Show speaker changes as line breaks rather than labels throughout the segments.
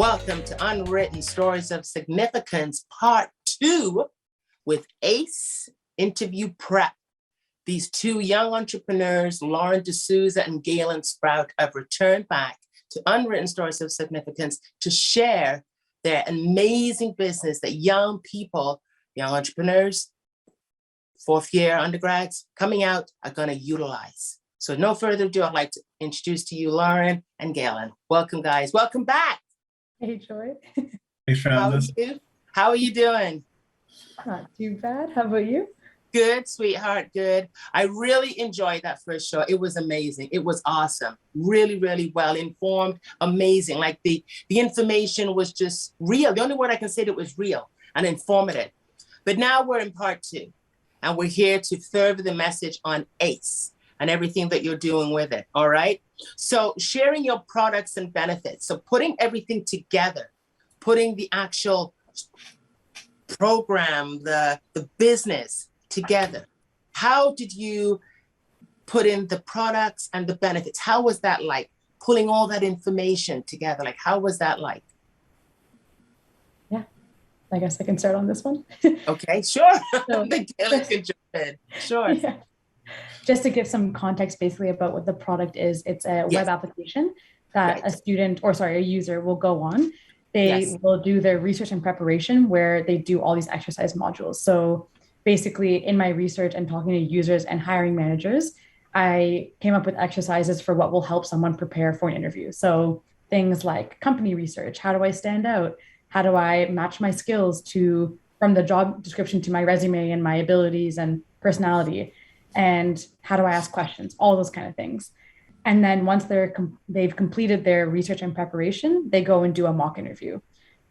Welcome to Unwritten Stories of Significance, Part 2 with ACE Interview Prep. These two young entrepreneurs, Lauren DeSouza and Galen Sprout, have returned back to Unwritten Stories of Significance to share their amazing business that young people, young entrepreneurs, fourth year undergrads coming out are going to utilize. So no further ado, I'd like to introduce to you Lauren and Galen. Welcome, guys. Welcome back.
Hey, Joy.
Thanks for having us.
How are you doing?
Not too bad. How about you?
Good, sweetheart, good. I really enjoyed that first show. It was amazing. It was awesome. Really, really well informed, amazing. Like the information was just real. The only word I can say that was real and informative. But now we're in part 2, and we're here to further the message on ACE and everything that you're doing with it, all right? So sharing your products and benefits. So putting everything together, putting the actual program, the business together. How did you put in the products and the benefits? How was that like? Pulling all that information together, like how was that like?
Yeah, I guess I can start on this one.
Okay, sure.
So,
Galen can jump in. Sure.
Yeah. Just to give some context basically about what the product is, it's a web application that a user will go on. They will do their research and preparation where they do all these exercise modules. So basically in my research and talking to users and hiring managers, I came up with exercises for what will help someone prepare for an interview. So things like company research, how do I stand out? How do I match my skills from the job description to my resume and my abilities and personality? And how do I ask questions? All those kind of things. And then once they've completed their research and preparation, they go and do a mock interview.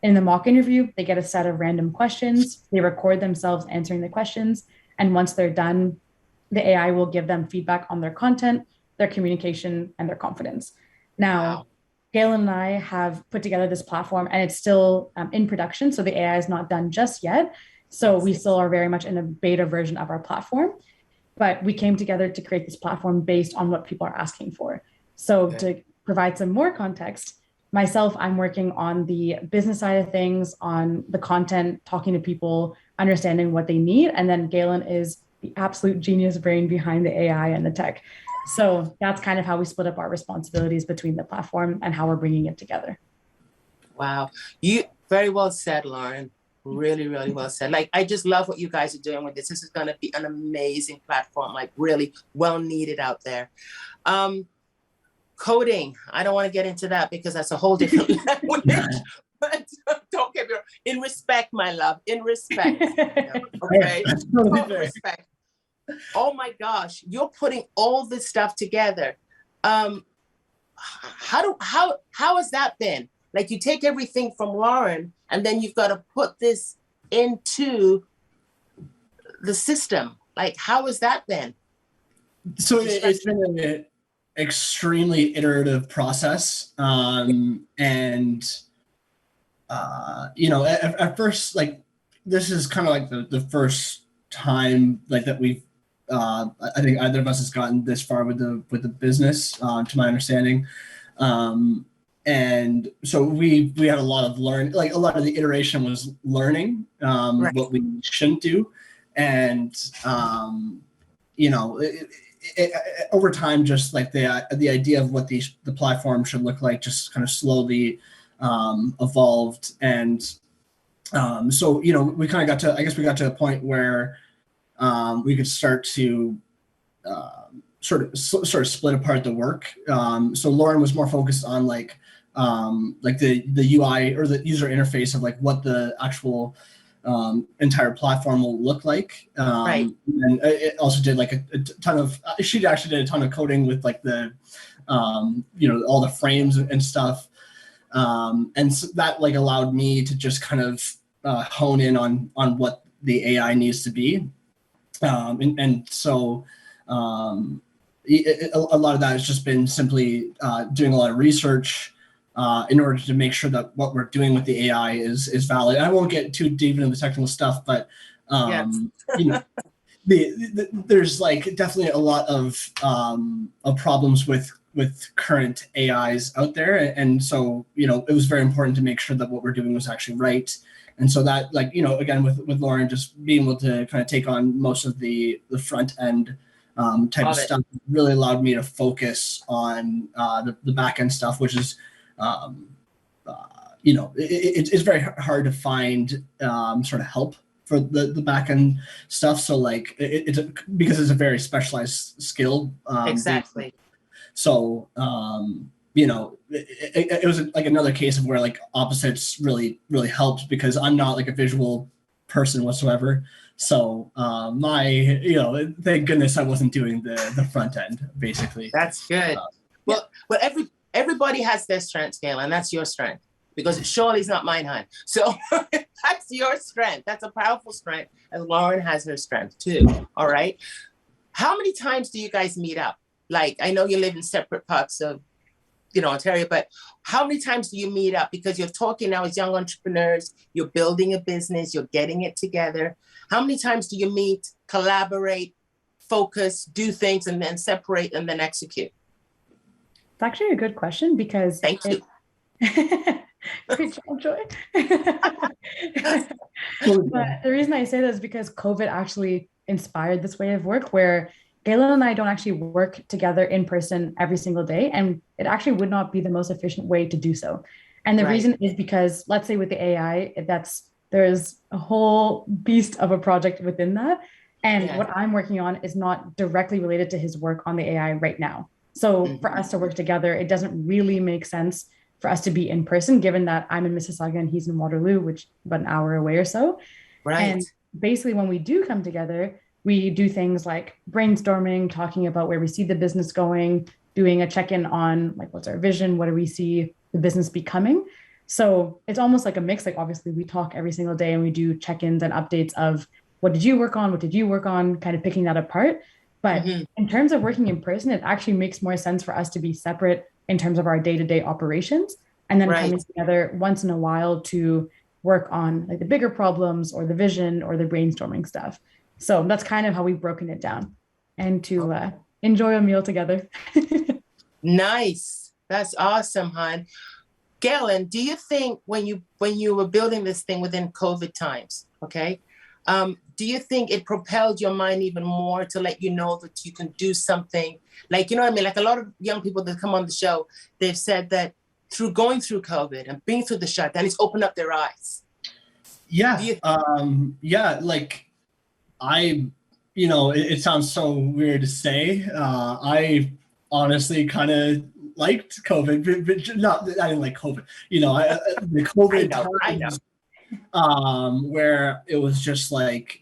In the mock interview, they get a set of random questions. They record themselves answering the questions. And once they're done, the AI will give them feedback on their content, their communication, and their confidence. Now, Galen and I have put together this platform, and it's still in production. So the AI is not done just yet. So we still are very much in a beta version of our platform. But we came together to create this platform based on what people are asking for. So to provide some more context, myself, I'm working on the business side of things, on the content, talking to people, understanding what they need. And then Galen is the absolute genius brain behind the AI and the tech. So that's kind of how we split up our responsibilities between the platform and how we're bringing it together.
Wow. You very well said, Lauren. Really, really well said. Like, I just love what you guys are doing with this. This is going to be an amazing platform, like really well needed out there. Coding, I don't want to get into that because that's a whole different language. But don't get me wrong. In respect, my love, in respect. Okay, total respect. Oh my gosh, you're putting all this stuff together. How has that been? Like, you take everything from Lauren and then you've got to put this into the system. Like, how has that been?
So it's been an extremely iterative process. At first, like, this is kind of like the first time like that we've, I think either of us has gotten this far with the business, to my understanding. And so we had a lot of like a lot of the iteration was learning what we shouldn't do. And, over time, just like the idea of what the platform should look like just kind of slowly evolved. And so, we kind of we got to a point where we could start to sort of split apart the work. So Lauren was more focused on like the UI or the user interface of like what the actual entire platform will look like. And it also did like a ton of, she actually did a ton of coding with like the, all the frames and stuff. And so that like allowed me to just kind of hone in on what the AI needs to be. So a lot of that has just been simply doing a lot of research in order to make sure that what we're doing with the AI is valid. I won't get too deep into the technical stuff, but there's like definitely a lot of problems with with current AIs out there. And so, it was very important to make sure that what we're doing was actually right. And so that, like, again, with Lauren, just being able to kind of take on most of the front end type of stuff really allowed me to focus on the back end stuff, which is, it's very hard to find sort of help for the back end stuff. So like because it's a very specialized skill.
Exactly.
So, it was like another case of where like opposites really, really helped, because I'm not like a visual person whatsoever. So thank goodness I wasn't doing the front end, basically.
That's good. Well, everybody has their strengths, Galen. That's your strength, because surely it's not mine, hon. So that's your strength. That's a powerful strength. And Lauren has her strength too. All right. How many times do you guys meet up? Like, I know you live in separate parts of, Ontario, but how many times do you meet up? Because you're talking now as young entrepreneurs, you're building a business, you're getting it together. How many times do you meet, collaborate, focus, do things, and then separate and then execute?
It's actually a good question, because
Thank you.
Great job, Joy. But the reason I say that is because COVID actually inspired this way of work, where Galen and I don't actually work together in person every single day, and it actually would not be the most efficient way to do so. And the reason is because, let's say with the AI, there's a whole beast of a project within that. And what I'm working on is not directly related to his work on the AI right now. So for us to work together, it doesn't really make sense for us to be in person, given that I'm in Mississauga and he's in Waterloo, which is about an hour away or so.
Right.
And basically when we do come together, we do things like brainstorming, talking about where we see the business going, doing a check-in on like, what's our vision? What do we see the business becoming? So it's almost like a mix. Like, obviously we talk every single day and we do check-ins and updates of what did you work on? What did you work on? Kind of picking that apart. But in terms of working in person, it actually makes more sense for us to be separate in terms of our day-to-day operations, and then coming together once in a while to work on like the bigger problems or the vision or the brainstorming stuff. So that's kind of how we've broken it down, and to enjoy a meal together.
Nice. That's awesome, hon. Galen, do you think when you were building this thing within COVID times, okay, do you think it propelled your mind even more to let you know that you can do something? Like, you know what I mean? Like a lot of young people that come on the show, they've said that through going through COVID and being through the shutdown, it's opened up their eyes.
Yeah. Like it sounds so weird to say. I honestly kind of liked COVID, but not, I didn't like COVID. The COVID times, where it was just like,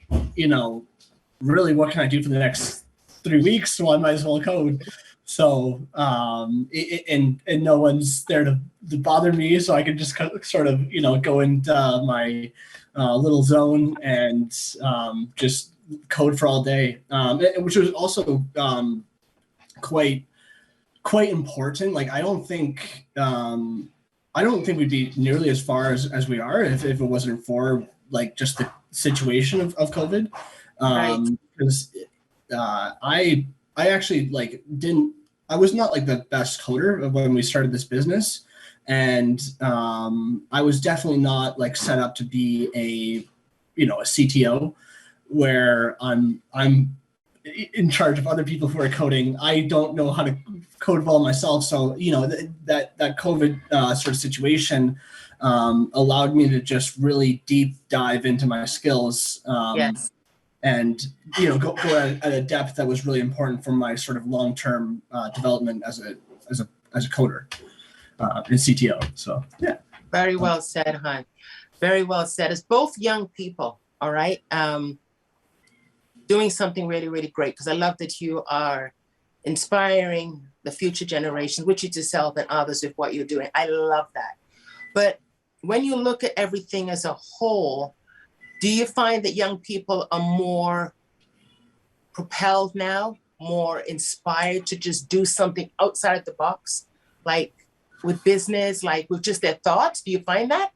really, what can I do for the next 3 weeks? So I might as well code. So, and no one's there to bother me, so I could just sort of, go into my little zone and just code for all day, which was also quite important. Like, I don't think we'd be nearly as far as we are if it wasn't for like just the situation of COVID. Because I actually I was not like the best coder when we started this business, and I was definitely not like set up to be a CTO where I'm in charge of other people who are coding. I don't know how to code well myself. So, that COVID sort of situation allowed me to just really deep dive into my skills. And, go at a depth that was really important for my sort of long-term development as a coder in CTO. So, yeah.
Very well said, hon. Very well said. As both young people, all right, doing something really, really great, because I love that you are inspiring the future generations, which is yourself and others with what you're doing. I love that. But when you look at everything as a whole, do you find that young people are more propelled now, more inspired to just do something outside the box, like with business, like with just their thoughts? Do you find that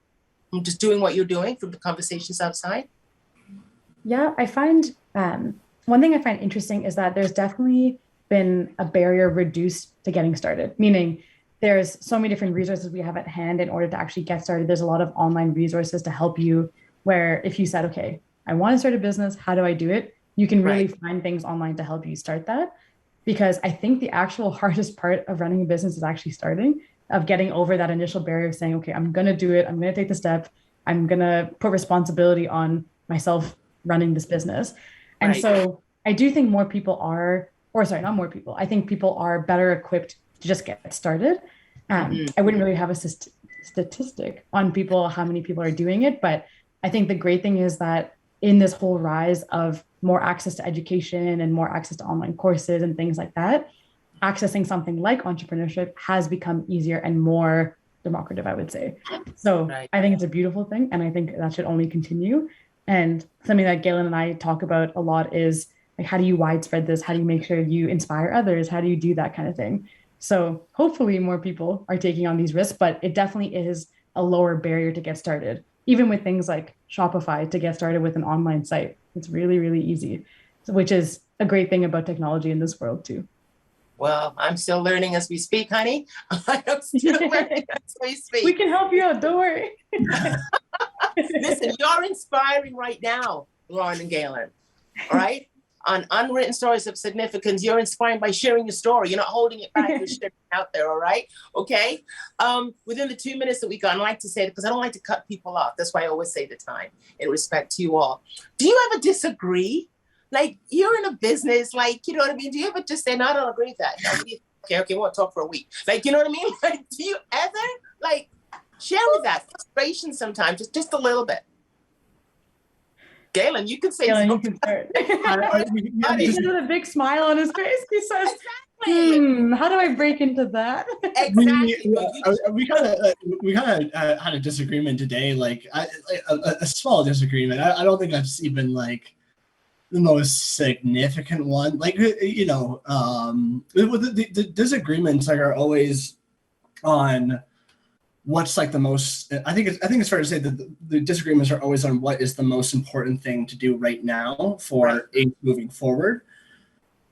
from just doing what you're doing, from the conversations outside?
Yeah, I find one thing I find interesting is that there's definitely been a barrier reduced to getting started, meaning there's so many different resources we have at hand in order to actually get started. There's a lot of online resources to help you where if you said, okay, I want to start a business, how do I do it? You can really find things online to help you start that. Because I think the actual hardest part of running a business is actually starting, of getting over that initial barrier of saying, okay, I'm going to do it. I'm going to take the step. I'm going to put responsibility on myself running this business. And so I do think more people are, or sorry, not more people. I think people are better equipped to just get started. I wouldn't really have a statistic on people, how many people are doing it. But I think the great thing is that in this whole rise of more access to education and more access to online courses and things like that, accessing something like entrepreneurship has become easier and more democratic, I would say. So I think it's a beautiful thing. And I think that should only continue. And something that Galen and I talk about a lot is like, how do you widespread this? How do you make sure you inspire others? How do you do that kind of thing? So hopefully more people are taking on these risks, but it definitely is a lower barrier to get started. Even with things like Shopify, to get started with an online site, it's really, really easy, which is a great thing about technology in this world too.
Well, I'm still learning as we speak, honey. I'm still learning as we speak.
We can help you out, don't worry.
Listen, you're inspiring right now, Lauren and Galen, all right? On Unwritten Stories of Significance, you're inspiring by sharing your story. You're not holding it back, you're sharing it out there, all right? Okay? Within the 2 minutes that we got, I like to say it because I don't like to cut people off. That's why I always say the time in respect to you all. Do you ever disagree? Like, you're in a business, like, you know what I mean? Do you ever just say, no, I don't agree with that? No, okay, we'll talk for a week. Like, you know what I mean? Like, do you ever, like, share with that frustration sometimes, just a little bit? Galen, you can say
Galen,
something.
you can start.
He's
with a big smile on his face. He says, how do I break into that?
Exactly.
We kind of had a disagreement today, like a small disagreement. I don't think that's even like the most significant one. Like, you know, the disagreements like are always on what's like the most. I think it's fair to say that the disagreements are always on what is the most important thing to do right now for moving forward.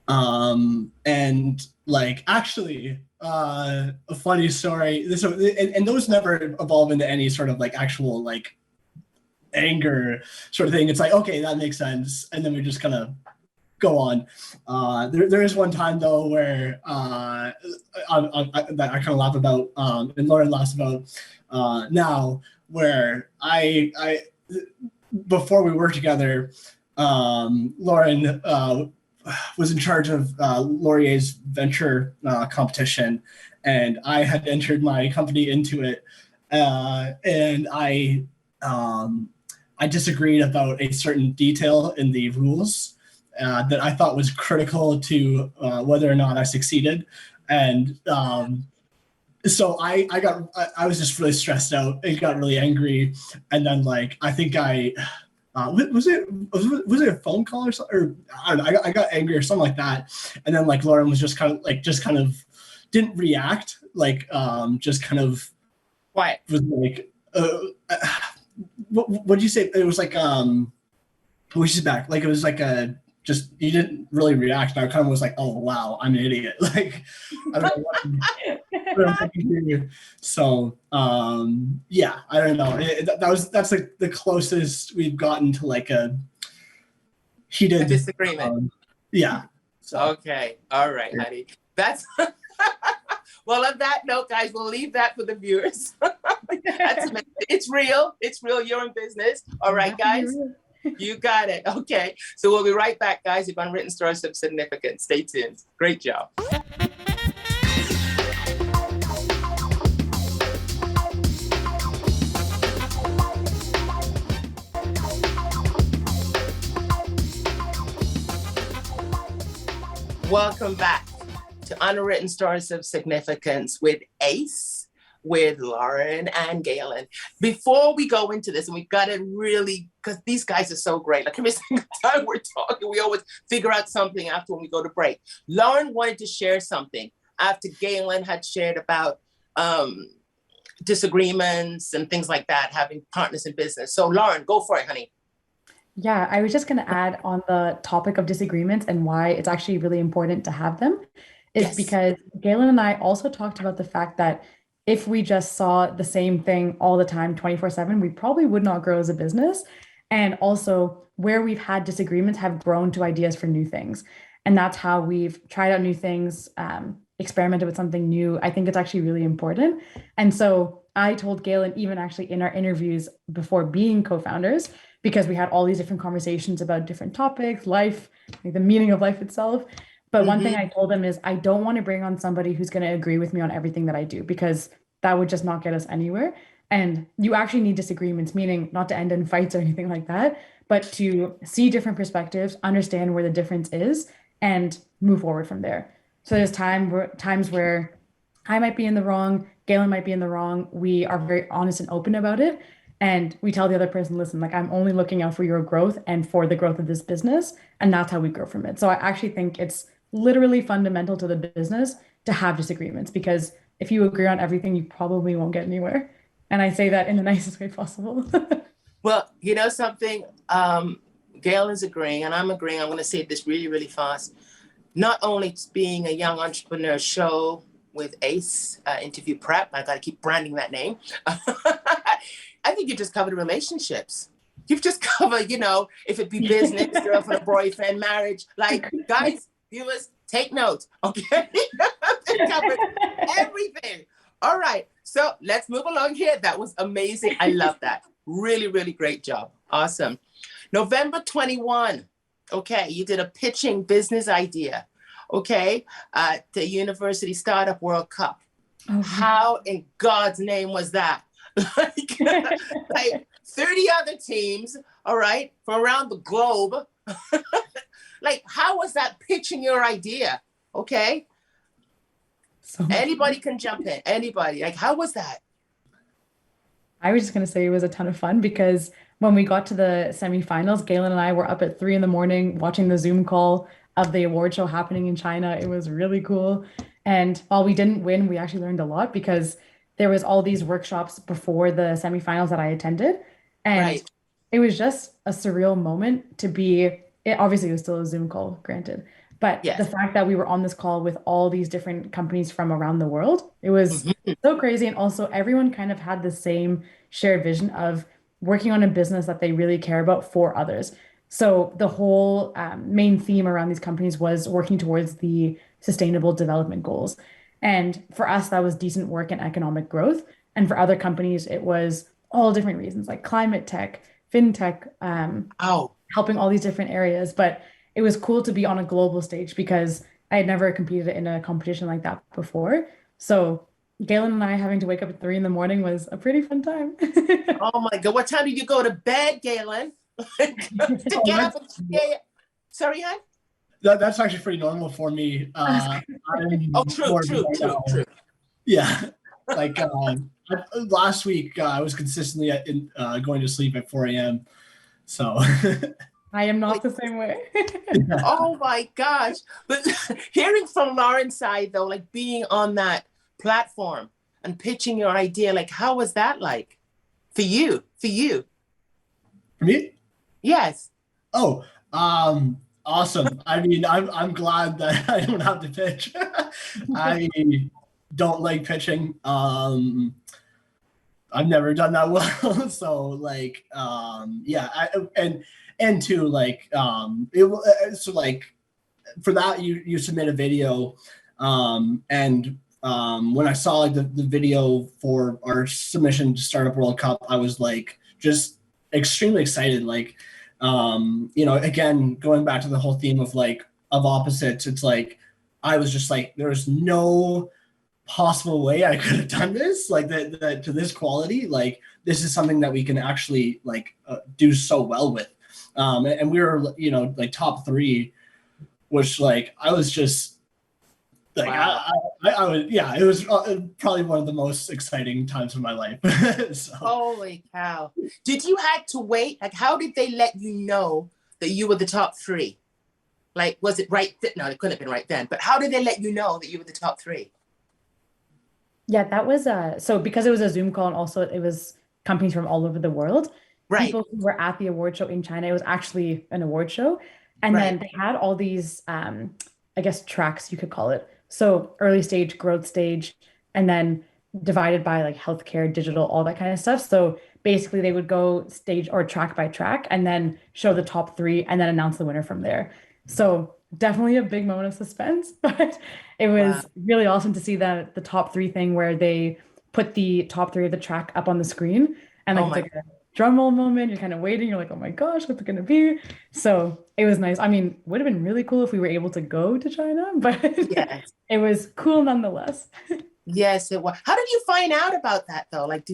And like actually a funny story, this and those never evolve into any sort of like actual like anger sort of thing. It's like, okay, that makes sense, and then we just kind of go on. There is one time though where that I kind of laugh about, and Lauren laughs about now, where I before we worked together, Lauren was in charge of Laurier's venture competition, and I had entered my company into it, and I disagreed about a certain detail in the rules that I thought was critical to whether or not I succeeded, and so I was just really stressed out. I got really angry, and then like I think was it a phone call or something? Or I don't know, I got angry or something like that, and then like Lauren was just kind of didn't react, like just kind of
quiet.
Was like what did you say? It was like she's back. Like it was like just you didn't really react, and I kind of was like, oh wow, I'm an idiot. Like I don't know what I'm thinking. So yeah, I don't know. That's like the closest we've gotten to like a heated
disagreement.
Yeah. So.
Okay. All right, honey. That's well, on that note, guys, we'll leave that for the viewers. That's amazing. It's real. It's real. You're in business. All right, guys. You got it. Okay. So we'll be right back, guys. You've Unwritten Stories of Significance. Stay tuned. Great job. Welcome back to Unwritten Stories of Significance with Ace, with Lauren and Galen. Before we go into this, and we've got to really, because these guys are so great, like every single time we're talking, we always figure out something after when we go to break. Lauren wanted to share something after Galen had shared about disagreements and things like that, having partners in business. So Lauren, go for it, honey.
Yeah, I was just going to add on the topic of disagreements and why it's actually really important to have them is
Yes.
because Galen and I also talked about the fact that if we just saw the same thing all the time, 24/7, we probably would not grow as a business. And also, where we've had disagreements have grown to ideas for new things. And that's how we've tried out new things, experimented with something new. I think it's actually really important. And so I told Galen, even actually in our interviews before being co-founders, because we had all these different conversations about different topics, life, like the meaning of life itself. But one thing
Hmm.
I told him is I don't want to bring on somebody who's going to agree with me on everything that I do because that would just not get us anywhere. And you actually need disagreements, meaning not to end in fights or anything like that, but to see different perspectives, understand where the difference is, and move forward from there. So there's times where I might be in the wrong, Galen might be in the wrong. We are very honest and open about it. And we tell the other person, listen, like I'm only looking out for your growth and for the growth of this business. And that's how we grow from it. So I actually think it's literally fundamental to the business to have disagreements because if you agree on everything, you probably won't get anywhere. And I say that in the nicest way possible.
Well, you know something? Gail is agreeing, and I'm agreeing. I'm going to say this really, really fast. Not only being a young entrepreneur show with Ace interview prep, I got to keep branding that name. I think you just covered relationships. You've just covered, if it be business, girlfriend, boyfriend, marriage. Like, guys, viewers, take notes, okay? It covered everything. All right, so let's move along here. That was amazing. I love that. Really, really great job. Awesome. November 21. Okay, you did a pitching business idea. Okay, the University Startup World Cup.
Oh,
How in God's name was that? like, like 30 other teams, all right, from around the globe. Like, how was that pitching your idea? Okay,
so much
anybody
fun.
can jump in. Anybody. Like, how was that?
I was just going to say it was a ton of fun because when we got to the semifinals, Galen and I were up at 3 in the morning watching the Zoom call of the award show happening in China. It was really cool. And while we didn't win, we actually learned a lot because there was all these workshops before the semifinals that I attended. And
Right.
it was just a surreal moment to be, it obviously was still a Zoom call, granted. But the
Yes.
fact that we were on this call with all these different companies from around the world, it was
Mhm.
so crazy. And also, everyone kind of had the same shared vision of working on a business that they really care about for others. So, the whole main theme around these companies was working towards the sustainable development goals. And for us, that was decent work and economic growth. And for other companies, it was all different reasons like climate tech, fintech,
Oh,
helping all these different areas. But it was cool to be on a global stage because I had never competed in a competition like that before. So Galen and I having to wake up at 3 in the morning was a pretty fun time.
oh my God. What time did you go to bed, Galen? To
Oh,
get up and yeah. Sorry, hon?
that's actually pretty normal for me.
Oh,
I'm
true,
more of a
true,
night
true,
owl.
true.
Yeah, like last week, I was consistently going to sleep at 4 a.m. So
I am
Wait,
not the same way.
oh my gosh. But hearing from Lauren's side though, like being on that platform and pitching your idea, like how was that like for you? For you?
for me,
Yes.
oh, awesome. I mean, I'm glad that I don't have to pitch. I don't like pitching. I've never done that well. So like, yeah, and two, like, so like for that you submit a video, and when I saw like the video for our submission to Startup World Cup, I was like just extremely excited. Like, again, going back to the whole theme of like of opposites, it's like I was just like there was no possible way I could have done this like that to this quality. Like this is something that we can actually like do so well with, and we were like top three, which like I was just like
Wow.
I was, yeah, it was probably one of the most exciting times of my life. So
Holy cow. Did you had to wait? Like how did they let you know that you were the top three? Like was it right no, it couldn't have been right then, but how did they let you know that you were the top three?
Yeah, that was so because it was a Zoom call and also it was companies from all over the world.
Right.
people who were at the award show in China. It was actually an award show. And then
Right.
they had all these, I guess, tracks, you could call it. So early stage, growth stage, and then divided by like healthcare, digital, all that kind of stuff. So basically, they would go stage or track by track and then show the top three and then announce the winner from there. So definitely a big moment of suspense, but it
Wow.
was really awesome to see that the top three thing where they put the top three of the track up on the screen and like
Oh
it's
my.
like a drum roll moment. You're kind of waiting. You're like, oh my gosh, what's it gonna be? So it was nice. I mean, would have been really cool if we were able to go to China, but
Yes.
it was cool nonetheless.
Yes, it was. How did you find out about that though? Like,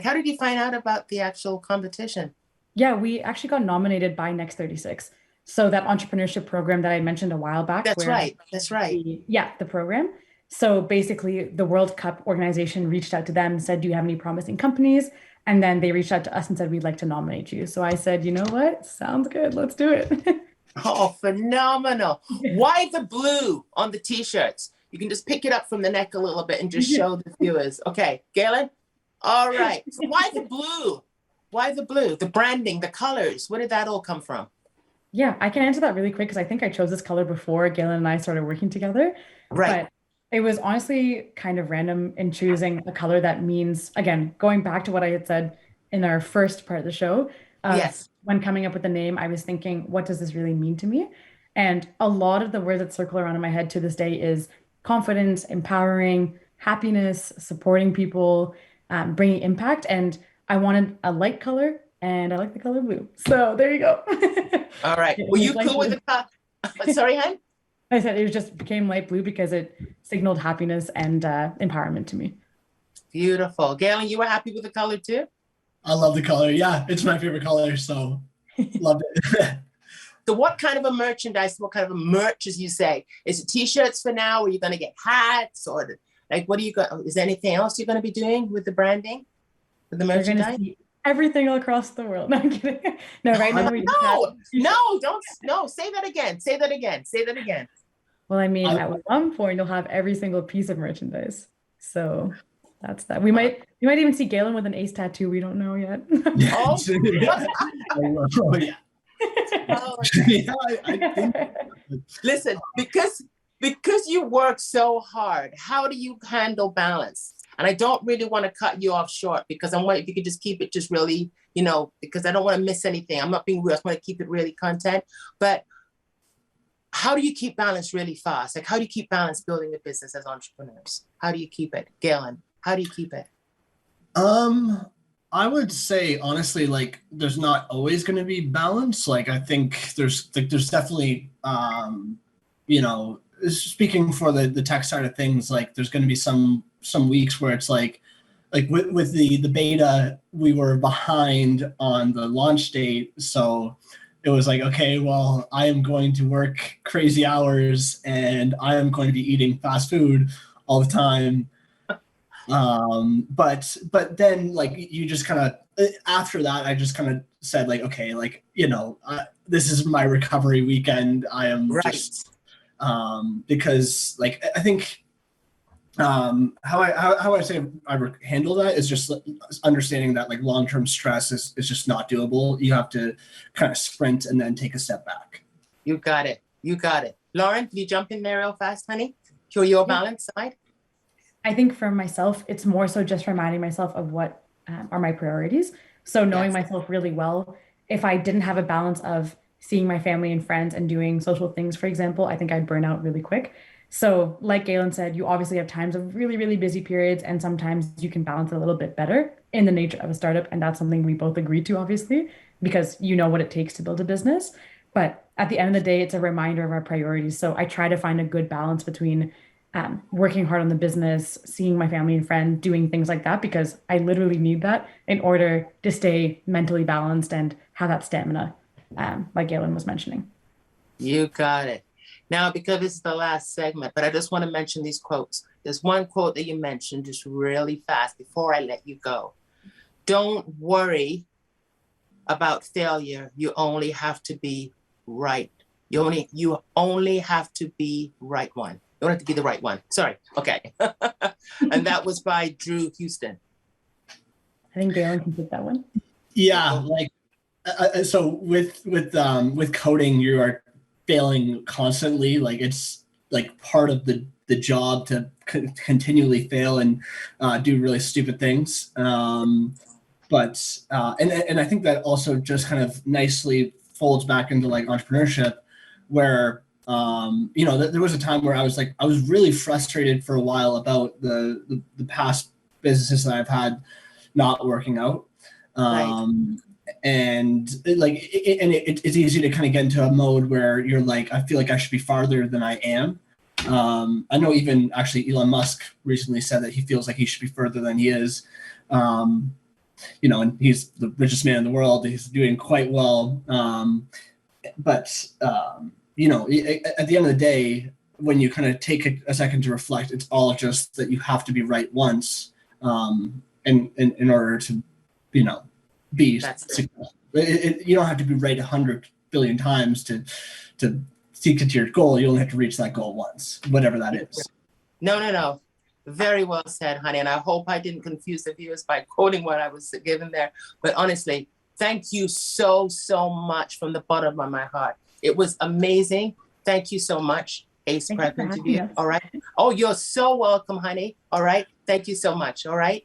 how did you find out about the actual competition?
Yeah, we actually got nominated by Next 36. So that entrepreneurship program that I mentioned a while back,
That's
where
right. That's right.
the program. So basically, the World Cup organization reached out to them and said, "Do you have any promising companies?" And then they reached out to us and said, "We'd like to nominate you." So I said, "You know what? Sounds good. Let's do it."
Oh, phenomenal. Why the blue on the t-shirts? You can just pick it up from the neck a little bit and just show the viewers. Okay, Galen? All right. So why the blue? Why the blue? The branding, the colors. Where did that all come from?
Yeah, I can answer that really quick because I think I chose this color before Galen and I started working together.
Right.
But it was honestly kind of random in choosing a color that means, again, going back to what I had said in our first part of the show, of
Yes.
when coming up with the name, I was thinking, what does this really mean to me? And a lot of the words that circle around in my head to this day is confidence, empowering, happiness, supporting people, bringing impact. And I wanted a light color, and I like the color blue. So there you go.
All right.
It
Were
was
you
light
cool with
blue.
the color? Sorry, hon?
I said it just became light blue because it signaled happiness and empowerment to me.
Beautiful. Galen, you were happy with the color too?
I love the color. Yeah, it's my favorite color, so loved it.
So what kind of a merchandise, what kind of a merch, as you say? Is it t-shirts for now? Or are you going to get hats or like, what are you going, is there anything else you're going to be doing with the branding, with the
You're going to
merchandise?
see everything across the world. No, I'm kidding. No, right now we just have
No, say that again. Say that again. Say that again.
well, I mean,
I-
at one point you'll have every single piece of merchandise. So that's that. We might even see Galen with an ace tattoo. We don't know yet.
Oh,
Oh, yeah.
oh.
Yeah, I think
Listen, because you work so hard, how do you handle balance? And I don't really want to cut you off short because I want if you could just keep it just really, because I don't want to miss anything. I'm not being real. I want to keep it really content. But how do you keep balance really fast? Like, how do you keep balance building a business as entrepreneurs? How do you keep it? Galen, how do you keep it?
I would say honestly, like there's not always going to be balance. Like I think there's definitely, speaking for the tech side of things, like there's going to be some weeks where it's like with the beta, we were behind on the launch date, so it was like, okay, well, I am going to work crazy hours and I am going to be eating fast food all the time. But then like you just kind of after that I just kind of said like, okay, like this is my recovery weekend. I am
Right.
just because like I think how I say I handle that is just understanding that like long-term stress is just not doable. You have to kind of sprint and then take a step back.
You got it. You got it. Lauren, can you jump in there real fast, honey? Show your balance side.
I think for myself, it's more so just reminding myself of what are my priorities. So knowing
Yes.
myself really well, if I didn't have a balance of seeing my family and friends and doing social things, for example, I think I'd burn out really quick. So like Galen said, you obviously have times of really, really busy periods, and sometimes you can balance it a little bit better in the nature of a startup. And that's something we both agree to, obviously, because you know what it takes to build a business. But at the end of the day, it's a reminder of our priorities. So I try to find a good balance between working hard on the business, seeing my family and friends, doing things like that, because I literally need that in order to stay mentally balanced and have that stamina, like Galen was mentioning.
You got it. Now, because this is the last segment, but I just want to mention these quotes. There's one quote that you mentioned just really fast before I let you go. Don't worry about failure. You only have to be right. You only have to be right one. You don't have to be the right one. Sorry. Okay. And that was by Drew Houston.
I think Galen can take that one.
Yeah, like so with coding, you are failing constantly. Like it's like part of the job to continually fail and do really stupid things. But and I think that also just kind of nicely folds back into like entrepreneurship, where you know there was a time where I was really frustrated for a while about the past businesses that I've had not working out. Um, and it's easy to kind of get into a mode where you're like, I feel like I should be farther than I am. I know even actually Elon Musk recently said that he feels like he should be further than he is. You know, and he's the richest man in the world. He's doing quite well. But you know, at the end of the day, when you kind of take a second to reflect, it's all just that you have to be right once, in order to, you know, be successful. You don't have to be right 100 billion times to seek to your goal. You only have to reach that goal once, whatever that is.
No. Very well said, honey. And I hope I didn't confuse the viewers by quoting what I was given there. But honestly, thank you so much from the bottom of my heart. It was amazing. Thank you so much. Ace Prep interview. All right. Oh, you're so welcome, honey. All right. Thank you so much. All right.